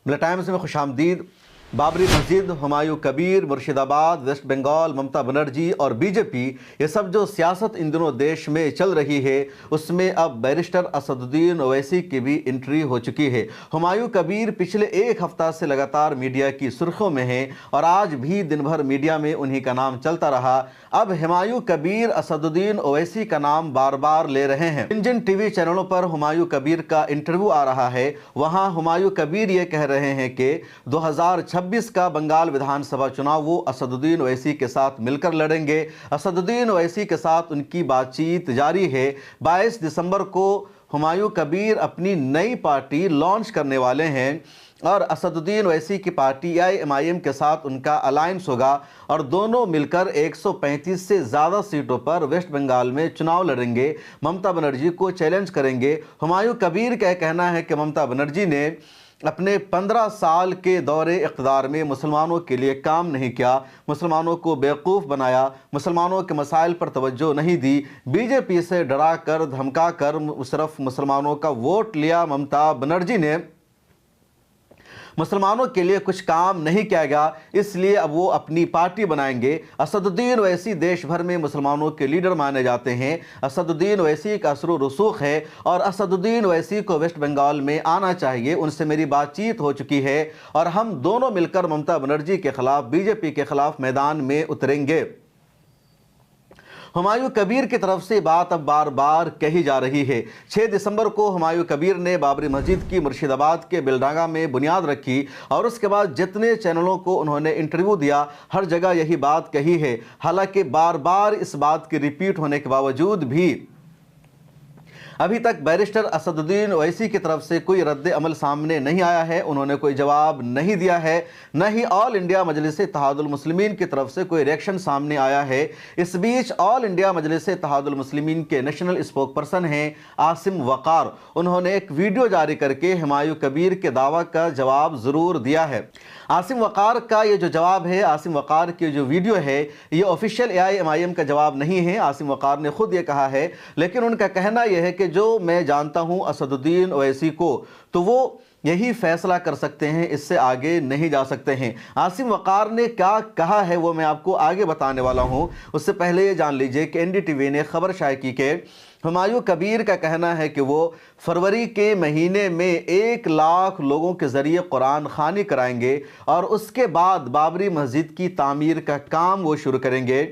मिला टाइम्स में खुशामदीद। बाबरी मस्जिद, हुमायूं कबीर, मुर्शिदाबाद, वेस्ट बंगाल, ममता बनर्जी और बीजेपी, ये सब जो सियासत इन दिनों देश में चल रही है, उसमें अब बैरिस्टर असदुद्दीन ओवैसी की भी एंट्री हो चुकी है। हुमायूं कबीर पिछले एक हफ्ता से लगातार मीडिया की सुर्खियों में हैं और आज भी दिन भर मीडिया में उन्हीं का नाम चलता रहा। अब हुमायूं कबीर असदुद्दीन ओवैसी का नाम बार बार ले रहे हैं। जिन टीवी चैनलों पर हुमायूं कबीर का इंटरव्यू आ रहा है, वहां हुमायूं कबीर ये कह रहे हैं कि 2026 का बंगाल विधानसभा चुनाव वो असदुद्दीन ओवैसी के साथ मिलकर लड़ेंगे। असदुद्दीन ओवैसी के साथ उनकी बातचीत जारी है। 22 दिसंबर को हुमायूं कबीर अपनी नई पार्टी लॉन्च करने वाले हैं और असदुद्दीन ओवैसी की पार्टी AIMIM के साथ उनका अलायंस होगा और दोनों मिलकर 135 से ज़्यादा सीटों पर वेस्ट बंगाल में चुनाव लड़ेंगे। ममता बनर्जी को चैलेंज करेंगे। हुमायूं कबीर का कहना है कि ममता बनर्जी ने अपने 15 साल के दौरे इक़्तिदार में मुसलमानों के लिए काम नहीं किया, मुसलमानों को बेवकूफ़ बनाया, मुसलमानों के मसाइल पर तवज्जो नहीं दी, बीजेपी से डरा कर धमका कर सिर्फ मुसलमानों का वोट लिया। ममता बनर्जी ने मुसलमानों के लिए कुछ काम नहीं किया गया, इसलिए अब वो अपनी पार्टी बनाएंगे। असदुद्दीन ओवैसी देश भर में मुसलमानों के लीडर माने जाते हैं। असदुद्दीन ओवैसी का असर रसूख है और असदुद्दीन ओवैसी को वेस्ट बंगाल में आना चाहिए। उनसे मेरी बातचीत हो चुकी है और हम दोनों मिलकर ममता बनर्जी के खिलाफ, बीजेपी के खिलाफ मैदान में उतरेंगे। हुमायूं कबीर की तरफ से बात अब बार बार कही जा रही है। 6 दिसंबर को हुमायूं कबीर ने बाबरी मस्जिद की मुर्शिदाबाद के बिलडांगा में बुनियाद रखी और उसके बाद जितने चैनलों को उन्होंने इंटरव्यू दिया, हर जगह यही बात कही है। हालांकि बार बार इस बात के रिपीट होने के बावजूद भी अभी तक बैरिस्टर असदुद्दीन ओवैसी की तरफ से कोई रद्द अमल सामने नहीं आया है। उन्होंने कोई जवाब नहीं दिया है, न ही ऑल इंडिया मजलिस इत्तेहादुल मुस्लिमीन की तरफ से कोई रिएक्शन सामने आया है। इस बीच ऑल इंडिया मजलिस इत्तेहादुल मुस्लिमीन के नेशनल स्पोक पर्सन हैं आसिम वक़ार। उन्होंने एक वीडियो जारी करके हुमायूं कबीर के दावा का जवाब ज़रूर दिया है। आसिम वक़ार का ये जो जवाब है, आसिम वक़ार की जो वीडियो है, ये ऑफिशियल AIMIM का जवाब नहीं है। आसिम वक़ार ने खुद ये कहा है, लेकिन उनका कहना यह है कि जो मैं जानता हूं असदुद्दीन ओवैसी को, तो वो यही फैसला कर सकते हैं, इससे आगे नहीं जा सकते हैं। आसिम वक़ार ने क्या कहा है वो मैं आपको आगे बताने वाला हूं। उससे पहले ये जान लीजिए कि NDTV ने खबर शाये की कि हुमायूं कबीर का कहना है कि वो फरवरी के महीने में 1 लाख लोगों के ज़रिए कुरान ख़ानी कराएंगे और उसके बाद बाबरी मस्जिद की तामीर का काम वो शुरू करेंगे।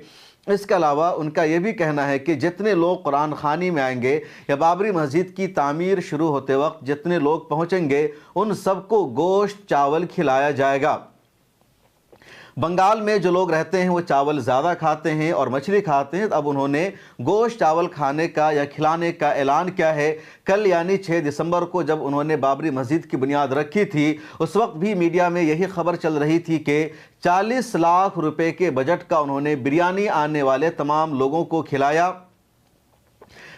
इसके अलावा उनका यह भी कहना है कि जितने लोग कुरान ख़ानी में आएंगे या बाबरी मस्जिद की तामीर शुरू होते वक्त जितने लोग पहुंचेंगे, उन सबको गोश्त चावल खिलाया जाएगा। बंगाल में जो लोग रहते हैं वो चावल ज़्यादा खाते हैं और मछली खाते हैं। अब उन्होंने गोश्त चावल खाने का या खिलाने का ऐलान किया है। कल यानी 6 दिसंबर को जब उन्होंने बाबरी मस्जिद की बुनियाद रखी थी, उस वक्त भी मीडिया में यही खबर चल रही थी कि 40 लाख रुपए के बजट का उन्होंने बिरयानी आने वाले तमाम लोगों को खिलाया।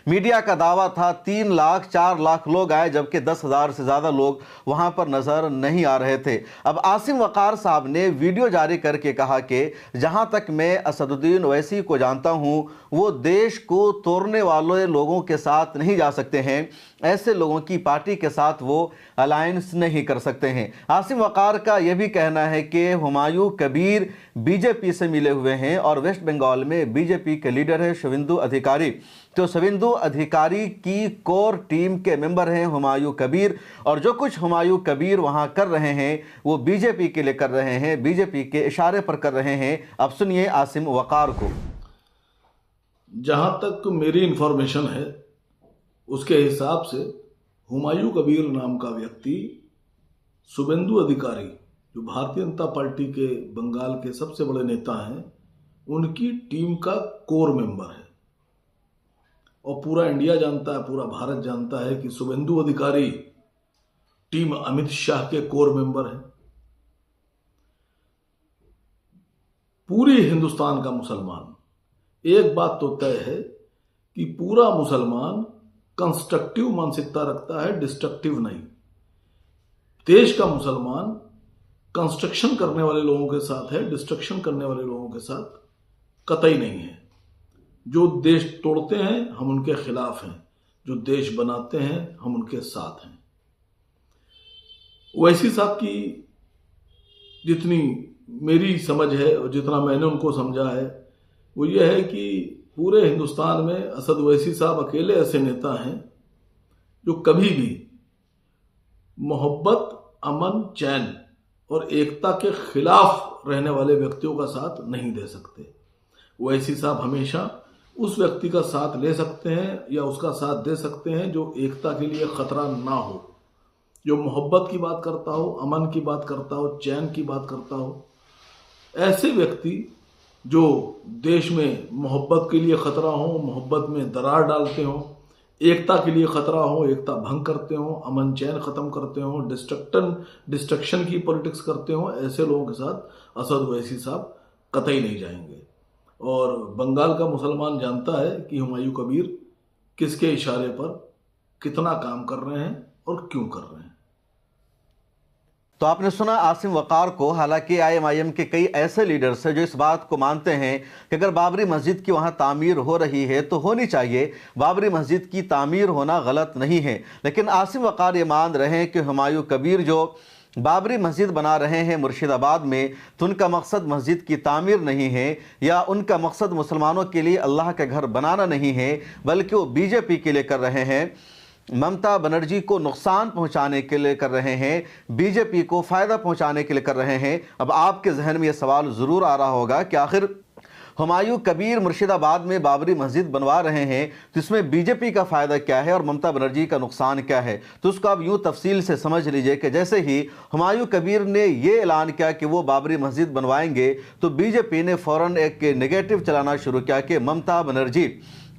मीडिया का दावा था 3 लाख 4 लाख लोग आए, जबकि 10,000 से ज़्यादा लोग वहां पर नज़र नहीं आ रहे थे। अब आसिम वक़ार साहब ने वीडियो जारी करके कहा कि जहां तक मैं असदुद्दीन ओवैसी को जानता हूं, वो देश को तोड़ने वाले लोगों के साथ नहीं जा सकते हैं, ऐसे लोगों की पार्टी के साथ वो अलायंस नहीं कर सकते हैं। आसिम वक़ार का यह भी कहना है कि हुमायूं कबीर बीजेपी से मिले हुए हैं और वेस्ट बंगाल में बीजेपी के लीडर है शुवेंदु अधिकारी। तो शुवेंदु अधिकारी की कोर टीम के मेंबर हैं हुमायूं कबीर और जो कुछ हुमायूं कबीर वहां कर रहे हैं वो बीजेपी के लिए कर रहे हैं, बीजेपी के इशारे पर कर रहे हैं। अब सुनिए आसिम वक़ार को। जहां तक मेरी इंफॉर्मेशन है उसके हिसाब से हुमायूं कबीर नाम का व्यक्ति शुवेंदु अधिकारी, जो भारतीय जनता पार्टी के बंगाल के सबसे बड़े नेता हैं, उनकी टीम का कोर मेंबर है। और पूरा इंडिया जानता है, पूरा भारत जानता है कि शुवेंदु अधिकारी टीम अमित शाह के कोर मेंबर हैं। पूरे हिंदुस्तान का मुसलमान, एक बात तो तय है कि पूरा मुसलमान कंस्ट्रक्टिव मानसिकता रखता है, डिस्ट्रक्टिव नहीं। देश का मुसलमान कंस्ट्रक्शन करने वाले लोगों के साथ है, डिस्ट्रक्शन करने वाले लोगों के साथ कतई नहीं है। जो देश तोड़ते हैं हम उनके खिलाफ हैं, जो देश बनाते हैं हम उनके साथ हैं। ओवैसी साहब की जितनी मेरी समझ है और जितना मैंने उनको समझा है वो ये है कि पूरे हिंदुस्तान में असद ओवैसी साहब अकेले ऐसे नेता हैं जो कभी भी मोहब्बत, अमन, चैन और एकता के खिलाफ रहने वाले व्यक्तियों का साथ नहीं दे सकते। ओवैसी साहब हमेशा उस व्यक्ति का साथ ले सकते हैं या उसका साथ दे सकते हैं जो एकता के लिए खतरा ना हो, जो मोहब्बत की बात करता हो, अमन की बात करता हो, चैन की बात करता हो। ऐसे व्यक्ति जो देश में मोहब्बत के लिए खतरा हो, मोहब्बत में दरार डालते हो, एकता के लिए खतरा हो, एकता भंग करते हो, अमन चैन खत्म करते हो, डिस्ट्रक्शन की पॉलिटिक्स करते हो, ऐसे लोगों के साथ असद ओवैसी साहब कतई नहीं जाएंगे। और बंगाल का मुसलमान जानता है कि हुमायूं कबीर किसके इशारे पर कितना काम कर रहे हैं और क्यों कर रहे हैं। तो आपने सुना आसिम वक़ार को। हालांकि IMIM के कई ऐसे लीडर्स हैं जो इस बात को मानते हैं कि अगर बाबरी मस्जिद की वहां तामीर हो रही है तो होनी चाहिए, बाबरी मस्जिद की तामीर होना गलत नहीं है। लेकिन आसिम वक़ार ये मान रहे हैं कि हुमायूं कबीर जो बाबरी मस्जिद बना रहे हैं मुर्शिदाबाद में, तो उनका मकसद मस्जिद की तामीर नहीं है या उनका मकसद मुसलमानों के लिए अल्लाह का घर बनाना नहीं है, बल्कि वो BJP के लिए कर रहे हैं, ममता बनर्जी को नुकसान पहुंचाने के लिए कर रहे हैं, BJP को फ़ायदा पहुंचाने के लिए कर रहे हैं। अब आपके जहन में यह सवाल ज़रूर आ रहा होगा कि आखिर हुमायूं कबीर मुर्शिदाबाद में बाबरी मस्जिद बनवा रहे हैं तो इसमें BJP का फ़ायदा क्या है और ममता बनर्जी का नुकसान क्या है। तो उसको आप यूँ तफसील से समझ लीजिए कि जैसे ही हुमायूं कबीर ने ये ऐलान किया कि वो बाबरी मस्जिद बनवाएंगे तो BJP ने फ़ौरन एक नेगेटिव चलाना शुरू किया कि ममता बनर्जी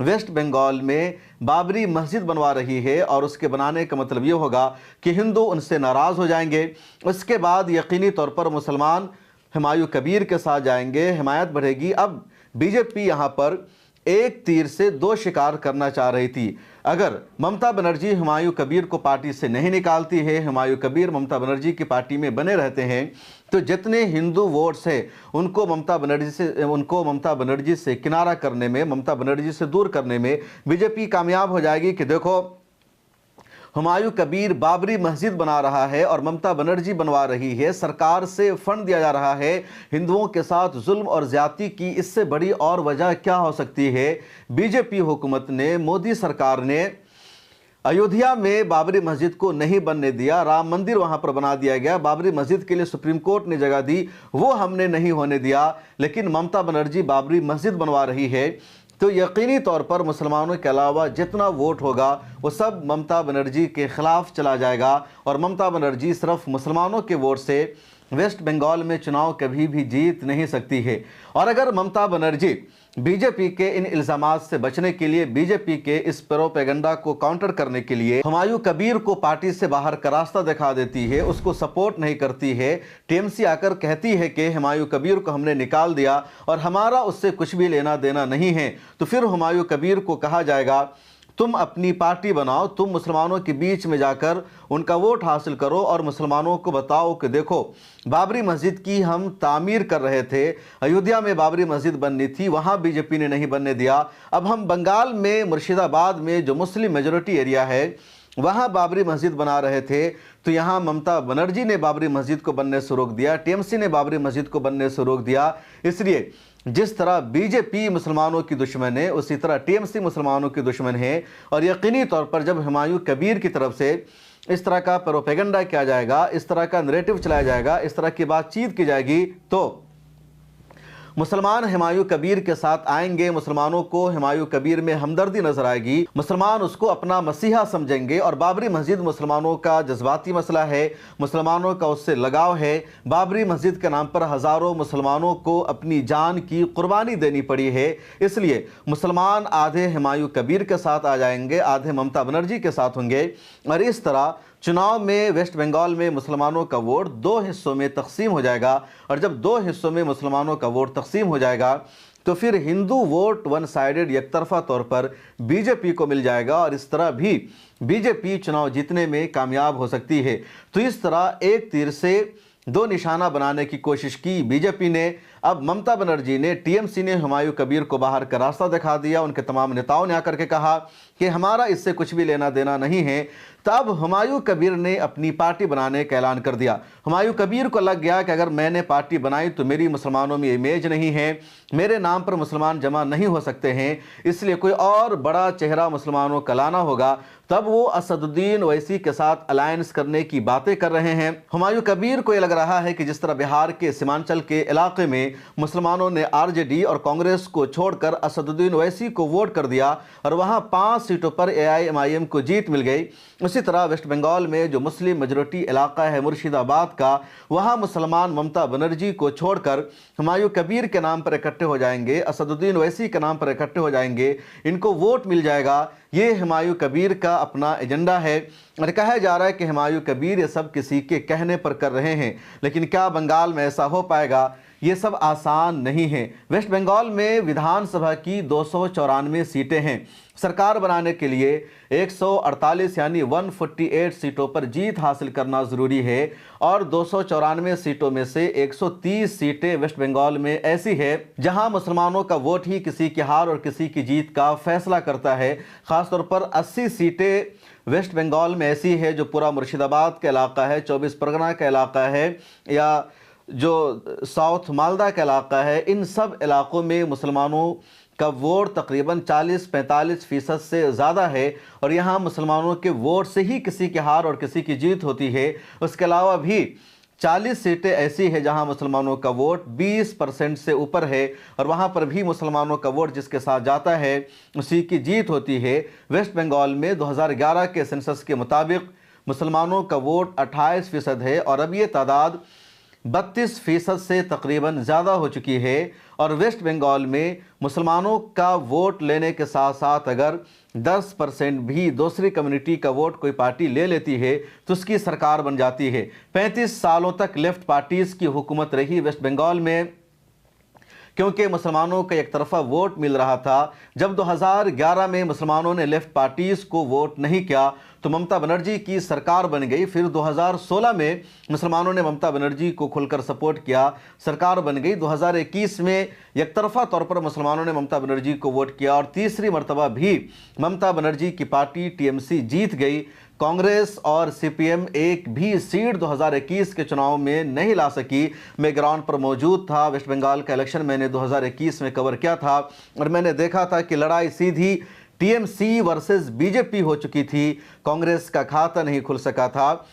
वेस्ट बंगाल में बाबरी मस्जिद बनवा रही है और उसके बनाने का मतलब ये होगा कि हिंदू उनसे नाराज़ हो जाएंगे। उसके बाद यकीनी तौर पर मुसलमान हुमायूं कबीर के साथ जाएंगे, हिमायत बढ़ेगी। अब BJP यहाँ पर एक तीर से दो शिकार करना चाह रही थी। अगर ममता बनर्जी हुमायूं कबीर को पार्टी से नहीं निकालती है, हुमायूं कबीर ममता बनर्जी की पार्टी में बने रहते हैं, तो जितने हिंदू वोट्स हैं उनको ममता बनर्जी से किनारा करने में, ममता बनर्जी से दूर करने में BJP कामयाब हो जाएगी कि देखो हुमायूं कबीर बाबरी मस्जिद बना रहा है और ममता बनर्जी बनवा रही है, सरकार से फंड दिया जा रहा है, हिंदुओं के साथ जुल्म और ज्यादती की इससे बड़ी और वजह क्या हो सकती है। BJP हुकूमत ने, मोदी सरकार ने अयोध्या में बाबरी मस्जिद को नहीं बनने दिया, राम मंदिर वहां पर बना दिया गया, बाबरी मस्जिद के लिए सुप्रीम कोर्ट ने जगह दी, वो हमने नहीं होने दिया। लेकिन ममता बनर्जी बाबरी मस्जिद बनवा रही है तो यकीनी तौर पर मुसलमानों के अलावा जितना वोट होगा वो सब ममता बनर्जी के ख़िलाफ़ चला जाएगा और ममता बनर्जी सिर्फ मुसलमानों के वोट से वेस्ट बंगाल में चुनाव कभी भी जीत नहीं सकती है। और अगर ममता बनर्जी BJP के इन इल्ज़ामात से बचने के लिए, BJP के इस प्रोपेगेंडा को काउंटर करने के लिए हुमायूं कबीर को पार्टी से बाहर का रास्ता दिखा देती है, उसको सपोर्ट नहीं करती है, TMC आकर कहती है कि हुमायूं कबीर को हमने निकाल दिया और हमारा उससे कुछ भी लेना देना नहीं है, तो फिर हुमायूं कबीर को कहा जाएगा तुम अपनी पार्टी बनाओ, तुम मुसलमानों के बीच में जाकर उनका वोट हासिल करो और मुसलमानों को बताओ कि देखो बाबरी मस्जिद की हम तामीर कर रहे थे, अयोध्या में बाबरी मस्जिद बननी थी, वहाँ BJP ने नहीं बनने दिया। अब हम बंगाल में मुर्शिदाबाद में जो मुस्लिम मेजॉरिटी एरिया है वहाँ बाबरी मस्जिद बना रहे थे, तो यहाँ ममता बनर्जी ने बाबरी मस्जिद को बनने से रोक दिया, TMC ने बाबरी मस्जिद को बनने से रोक दिया। इसलिए जिस तरह BJP मुसलमानों की दुश्मन है उसी तरह TMC मुसलमानों की दुश्मन है। और यकीनी तौर पर जब हुमायूं कबीर की तरफ से इस तरह का प्रोपेगेंडा किया जाएगा, इस तरह का नैरेटिव चलाया जाएगा, इस तरह की बातचीत की जाएगी, तो मुसलमान हुमायूं कबीर के साथ आएंगे, मुसलमानों को हुमायूं कबीर में हमदर्दी नजर आएगी, मुसलमान उसको अपना मसीहा समझेंगे। और बाबरी मस्जिद मुसलमानों का जज्बाती मसला है, मुसलमानों का उससे लगाव है। बाबरी मस्जिद के नाम पर हज़ारों मुसलमानों को अपनी जान की कुर्बानी देनी पड़ी है, इसलिए मुसलमान आधे हुमायूं कबीर के साथ आ जाएंगे, आधे ममता बनर्जी के साथ होंगे। और इस तरह चुनाव में वेस्ट बंगाल में मुसलमानों का वोट दो हिस्सों में तकसीम हो जाएगा। और जब दो हिस्सों में मुसलमानों का वोट तकसीम हो जाएगा तो फिर हिंदू वोट वन साइडेड, एक तरफा तौर पर BJP को मिल जाएगा और इस तरह भी BJP चुनाव जीतने में कामयाब हो सकती है। तो इस तरह एक तीर से दो निशाना बनाने की कोशिश की BJP ने। अब ममता बनर्जी ने, TMC ने हुमायूं कबीर को बाहर का रास्ता दिखा दिया, उनके तमाम नेताओं ने आकर के कहा कि हमारा इससे कुछ भी लेना देना नहीं है। तब हुमायूं कबीर ने अपनी पार्टी बनाने का ऐलान कर दिया। हुमायूं कबीर को लग गया कि अगर मैंने पार्टी बनाई तो मेरी मुसलमानों में इमेज नहीं है, मेरे नाम पर मुसलमान जमा नहीं हो सकते हैं, इसलिए कोई और बड़ा चेहरा मुसलमानों का लाना होगा। तब वो असदुद्दीन ओवैसी के साथ अलायंस करने की बातें कर रहे हैं। हुमायूं कबीर को यह लग रहा है कि जिस तरह बिहार के सीमांचल के इलाके में मुसलमानों ने आरजेडी और कांग्रेस को छोड़कर असदुद्दीन ओवैसी को वोट कर दिया और वहां 5 सीटों पर एआईएमआईएम को जीत मिल गई, उसी तरह वेस्ट बंगाल में जो मुस्लिम मेजोरिटी इलाका है मुर्शिदाबाद का, वहां मुसलमान ममता बनर्जी को छोड़कर हुमायूं कबीर के नाम पर इकट्ठे हो जाएंगे, असदुद्दीन ओवैसी के नाम पर इकट्ठे हो जाएंगे, इनको वोट मिल जाएगा। ये हुमायूं कबीर का अपना एजेंडा है और कहा जा रहा है कि हुमायूं कबीर ये सब किसी के कहने पर कर रहे हैं। लेकिन क्या बंगाल में ऐसा हो पाएगा? ये सब आसान नहीं है। वेस्ट बंगाल में विधानसभा की 294 सीटें हैं। सरकार बनाने के लिए 148 यानी 148 सीटों पर जीत हासिल करना ज़रूरी है और 294 सीटों में से 130 सीटें वेस्ट बंगाल में ऐसी है जहां मुसलमानों का वोट ही किसी की हार और किसी की जीत का फैसला करता है। ख़ासतौर पर 80 सीटें वेस्ट बंगाल में ऐसी है जो पूरा मुर्शिदाबाद का इलाका है, 24 परगना का इलाका है या जो साउथ मालदा का इलाका है, इन सब इलाकों में मुसलमानों का वोट तकरीबन 40-45% से ज़्यादा है और यहाँ मुसलमानों के वोट से ही किसी की हार और किसी की जीत होती है। उसके अलावा भी 40 सीटें ऐसी है जहां मुसलमानों का वोट 20% से ऊपर है और वहां पर भी मुसलमानों का वोट जिसके साथ जाता है उसी की जीत होती है। वेस्ट बंगाल में 2011 के सेंसस के मुताबिक मुसलमानों का वोट 28% है और अब ये तादाद 32% से तकरीबन ज़्यादा हो चुकी है। और वेस्ट बंगाल में मुसलमानों का वोट लेने के साथ साथ अगर 10% भी दूसरी कम्युनिटी का वोट कोई पार्टी ले लेती है तो उसकी सरकार बन जाती है। 35 सालों तक लेफ्ट पार्टीज़ की हुकूमत रही वेस्ट बंगाल में, क्योंकि मुसलमानों का एक तरफा वोट मिल रहा था। जब 2011 में मुसलमानों ने लेफ्ट पार्टीज़ को वोट नहीं किया तो ममता बनर्जी की सरकार बन गई। फिर 2016 में मुसलमानों ने ममता बनर्जी को खुलकर सपोर्ट किया, सरकार बन गई। 2021 में एक तरफा तौर पर मुसलमानों ने ममता बनर्जी को वोट किया और तीसरी मरतबा भी ममता बनर्जी की पार्टी टीएमसी जीत गई। कांग्रेस और सीपीएम एक भी सीट 2021 के चुनाव में नहीं ला सकी। मैं ग्राउंड पर मौजूद था, वेस्ट बंगाल का इलेक्शन मैंने 2021 में कवर किया था और मैंने देखा था कि लड़ाई सीधी टीएमसी वर्सेस बीजेपी हो चुकी थी। कांग्रेस का खाता नहीं खुल सका था,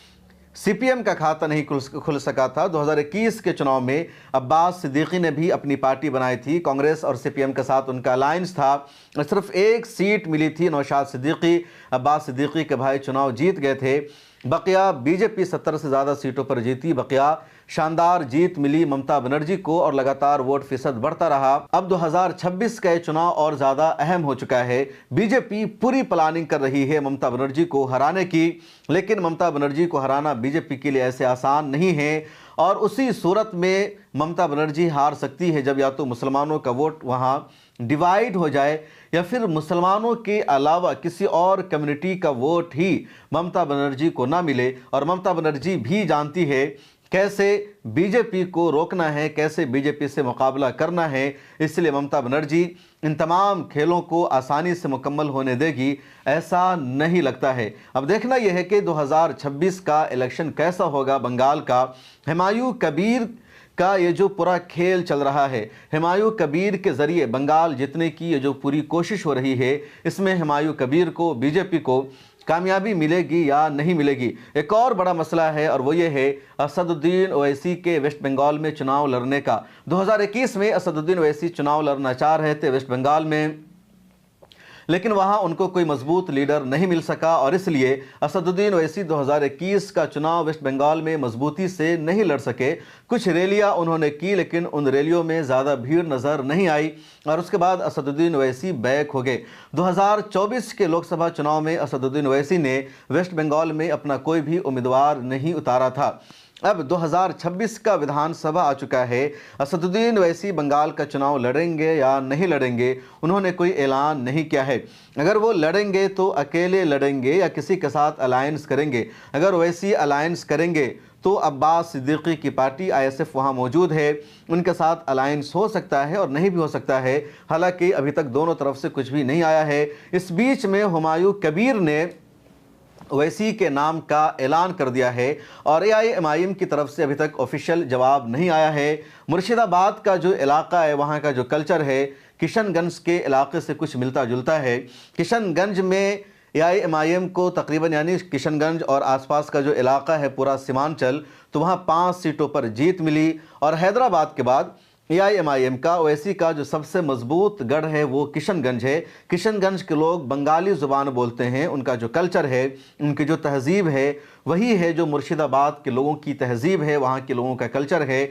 सीपीएम का खाता नहीं खुल सका था। 2021 के चुनाव में अब्बास सिद्दीकी ने भी अपनी पार्टी बनाई थी, कांग्रेस और सीपीएम के साथ उनका अलायंस था। सिर्फ एक सीट मिली थी, नौशाद सिद्दीकी, अब्बास सिद्दीकी के भाई चुनाव जीत गए थे। बकिया बीजेपी 70 से ज़्यादा सीटों पर जीती। बकिया शानदार जीत मिली ममता बनर्जी को और लगातार वोट फीसद बढ़ता रहा। अब 2026 का चुनाव और ज़्यादा अहम हो चुका है। बीजेपी पूरी प्लानिंग कर रही है ममता बनर्जी को हराने की, लेकिन ममता बनर्जी को हराना बीजेपी के लिए ऐसे आसान नहीं है और उसी सूरत में ममता बनर्जी हार सकती है जब या तो मुसलमानों का वोट वहाँ डिवाइड हो जाए या फिर मुसलमानों के अलावा किसी और कम्युनिटी का वोट ही ममता बनर्जी को ना मिले। और ममता बनर्जी भी जानती है कैसे बीजेपी को रोकना है, कैसे बीजेपी से मुकाबला करना है, इसलिए ममता बनर्जी इन तमाम खेलों को आसानी से मुकम्मल होने देगी ऐसा नहीं लगता है। अब देखना यह है कि 2026 का इलेक्शन कैसा होगा बंगाल का। हुमायूं कबीर का ये जो पूरा खेल चल रहा है, हुमायूं कबीर के ज़रिए बंगाल जीतने की ये जो पूरी कोशिश हो रही है, इसमें हुमायूं कबीर को, बीजेपी को कामयाबी मिलेगी या नहीं मिलेगी। एक और बड़ा मसला है और वो ये है असदुद्दीन ओवैसी के वेस्ट बंगाल में चुनाव लड़ने का। 2021 में असदुद्दीन ओवैसी चुनाव लड़ना चाह रहे थे वेस्ट बंगाल में, लेकिन वहां उनको कोई मजबूत लीडर नहीं मिल सका और इसलिए असदुद्दीन ओवैसी 2021 का चुनाव वेस्ट बंगाल में मजबूती से नहीं लड़ सके। कुछ रैलियां उन्होंने की लेकिन उन रैलियों में ज़्यादा भीड़ नज़र नहीं आई और उसके बाद असदुद्दीन ओवैसी बैक हो गए। 2024 के लोकसभा चुनाव में असदुद्दीन ओवैसी ने वेस्ट बंगाल में अपना कोई भी उम्मीदवार नहीं उतारा था। अब 2026 का विधानसभा आ चुका है। असदुद्दीन ओवैसी बंगाल का चुनाव लड़ेंगे या नहीं लड़ेंगे, उन्होंने कोई ऐलान नहीं किया है। अगर वो लड़ेंगे तो अकेले लड़ेंगे या किसी के साथ अलायंस करेंगे। अगर ओवैसी अलायंस करेंगे तो अब्बास सिद्दीकी की पार्टी आईएसएफ वहाँ मौजूद है, उनके साथ अलायंस हो सकता है और नहीं भी हो सकता है। हालांकि अभी तक दोनों तरफ से कुछ भी नहीं आया है। इस बीच में हुमायूं कबीर ने ओवैसी के नाम का ऐलान कर दिया है और एआईएमआईएम की तरफ से अभी तक ऑफिशियल जवाब नहीं आया है। मुर्शिदाबाद का जो इलाका है, वहाँ का जो कल्चर है, किशनगंज के इलाके से कुछ मिलता जुलता है। किशनगंज में एआईएमआईएम को तकरीबन, यानी किशनगंज और आसपास का जो इलाका है पूरा सीमांचल, तो वहाँ 5 सीटों पर जीत मिली। और हैदराबाद के बाद एआईएमआईएम का, ओवैसी का जो सबसे मजबूत गढ़ है वो किशनगंज है। किशनगंज के लोग बंगाली ज़ुबान बोलते हैं, उनका जो कल्चर है, उनकी जो तहज़ीब है, वही है जो मुर्शिदाबाद के लोगों की तहज़ीब है, वहाँ के लोगों का कल्चर है।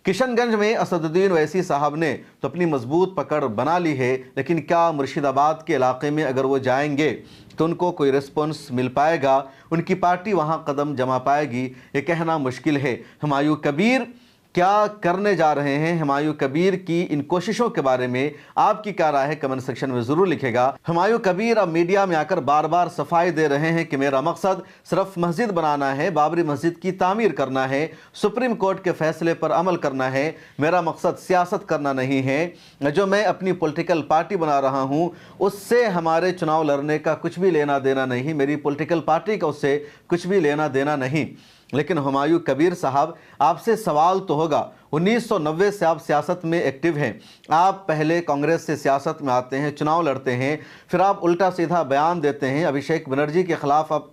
किशनगंज में असदुद्दीन ओवैसी साहब ने तो अपनी मजबूत पकड़ बना ली है, लेकिन क्या मुर्शिदाबाद के इलाके में अगर वो जाएंगे तो उनको कोई रिस्पॉन्स मिल पाएगा, उनकी पार्टी वहाँ कदम जमा पाएगी, ये कहना मुश्किल है। हुमायूं कबीर क्या करने जा रहे हैं, हुमायूं कबीर की इन कोशिशों के बारे में आपकी क्या राय है, कमेंट सेक्शन में ज़रूर लिखेगा। हुमायूं कबीर अब मीडिया में आकर बार बार सफाई दे रहे हैं कि मेरा मकसद सिर्फ मस्जिद बनाना है, बाबरी मस्जिद की तामीर करना है, सुप्रीम कोर्ट के फैसले पर अमल करना है, मेरा मकसद सियासत करना नहीं है। जो मैं अपनी पॉलिटिकल पार्टी बना रहा हूँ उससे हमारे चुनाव लड़ने का कुछ भी लेना देना नहीं, मेरी पॉलिटिकल पार्टी का उससे कुछ भी लेना देना नहीं। लेकिन हुमायूं कबीर साहब, आपसे सवाल तो होगा, 1990 से आप सियासत में एक्टिव हैं, आप पहले कांग्रेस से सियासत में आते हैं, चुनाव लड़ते हैं, फिर आप उल्टा सीधा बयान देते हैं, अभिषेक बनर्जी के खिलाफ आप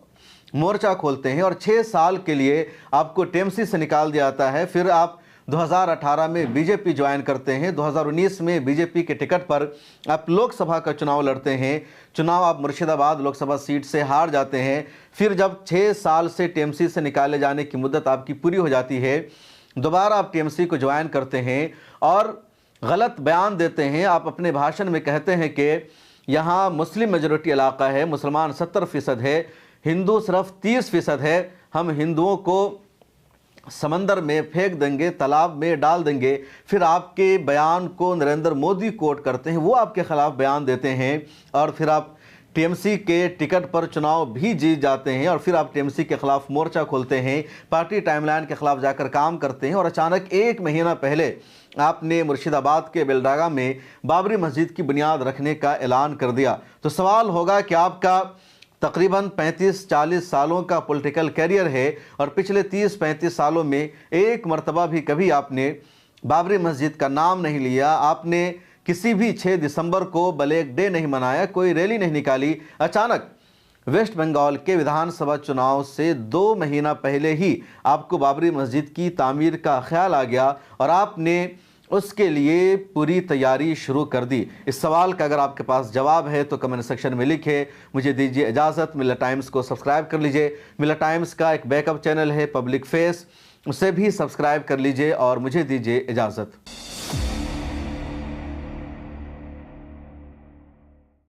मोर्चा खोलते हैं और 6 साल के लिए आपको टीएमसी से निकाल दिया जाता है। फिर आप 2018 में बीजेपी ज्वाइन करते हैं, 2019 में बीजेपी के टिकट पर आप लोकसभा का चुनाव लड़ते हैं, चुनाव आप मुर्शिदाबाद लोकसभा सीट से हार जाते हैं। फिर जब 6 साल से टीएमसी से निकाले जाने की मुद्दत आपकी पूरी हो जाती है, दोबारा आप टीएमसी को ज्वाइन करते हैं और गलत बयान देते हैं। आप अपने भाषण में कहते हैं कि यहाँ मुस्लिम मेजोरिटी इलाका है, मुसलमान 70% है, हिंदू सिर्फ 30% है, हम हिंदुओं को समंदर में फेंक देंगे, तालाब में डाल देंगे। फिर आपके बयान को नरेंद्र मोदी कोट करते हैं, वो आपके खिलाफ बयान देते हैं और फिर आप टीएमसी के टिकट पर चुनाव भी जीत जाते हैं और फिर आप टीएमसी के खिलाफ मोर्चा खोलते हैं, पार्टी टाइमलाइन के खिलाफ जाकर काम करते हैं और अचानक 1 महीना पहले आपने मुर्शिदाबाद के बेलडागा में बाबरी मस्जिद की बुनियाद रखने का ऐलान कर दिया। तो सवाल होगा कि आपका तकरीबन 35-40 सालों का पॉलिटिकल कैरियर है और पिछले 30-35 सालों में एक मर्तबा भी कभी आपने बाबरी मस्जिद का नाम नहीं लिया, आपने किसी भी 6 दिसंबर को ब्लैक डे नहीं मनाया, कोई रैली नहीं निकाली। अचानक वेस्ट बंगाल के विधानसभा चुनाव से 2 महीना पहले ही आपको बाबरी मस्जिद की तामीर का ख्याल आ गया और आपने उसके लिए पूरी तैयारी शुरू कर दी। इस सवाल का अगर आपके पास जवाब है तो कमेंट सेक्शन में लिखें। मुझे दीजिए इजाज़त। मिल्लत टाइम्स को सब्सक्राइब कर लीजिए। मिल्लत टाइम्स का एक बैकअप चैनल है पब्लिक फेस, उसे भी सब्सक्राइब कर लीजिए और मुझे दीजिए इजाज़त।